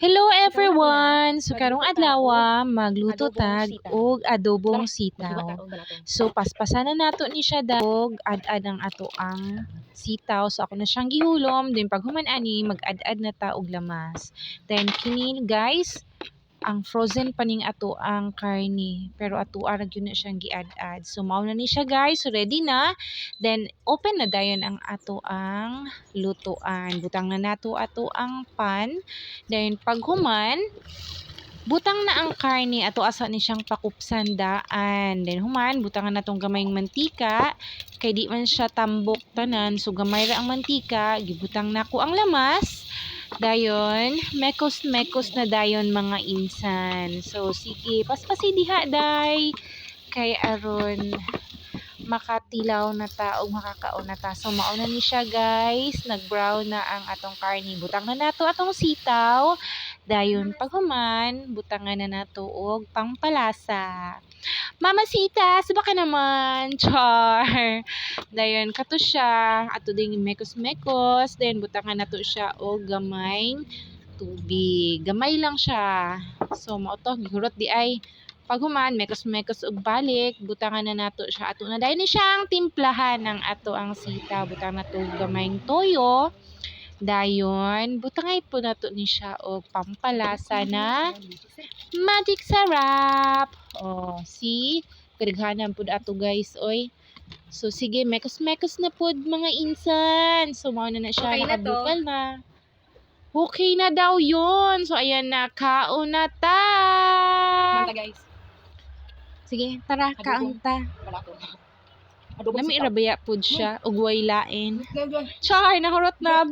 Hello everyone! So karong adlaw magluto tag og adobong sitaw. So paspasan na nato ni siya og ad-ad ang ato ang sitaw. So ako na siyang gihulom, then pag human ani mag-ad-ad na ta og lamas. Then kini guys, ang frozen pa ning ato ang karni, pero ato ra gyud na siyang giad-ad. So mao na ni siya guys, so ready na. Then open na dayon ang ato ang lutuan. Butang na nato ato ang pan. Then pag human, butang na ang karni ato asa ni siyang pakupsan daan. Then human butang na natong gamayng mantika kay di man siya tambok tanan, so gamay ra ang mantika, gibutang nako ang lamas. Dayon, mekos-mekos na dayon mga insan. So, sige, paspasi diha, day. Kay aron makatilaw na ta o makakaon na ta. So, mauna ni siya, guys. Nag-brown na ang atong karni. Butang na nato atong sitaw. Dayon, paghuman, butangan na nato og pangpalasa. Mama Sita, suba ka naman. Char. Dayon, kato siya. Ato ding mekos-mekos. Then, butangan nato siya o gamayng tubig. Gamay lang siya. So, mauto, gihurot di ay. Pag human, mekos-mekos og balik. Butangan na nato siya. Ato na dayon ni siyang timplahan ng ato ang sita. Butangan nato gamayng toyo. Dayon, butangay po nato ni siya og pampalasa na magic sarap. Oh, see? Kadaghanan pud ato guys, oy. So sige, mekos-mekos na pud mga insan. So mao na siya, Okay na to. nakabukal na. Okay na daw yun. So ayan na, kaon na ta. Manta guys. Sige, tara, kaon ta. Wala ko. Lami rabaya pud siya, ug way lain. Adobo. Char, nahurot na.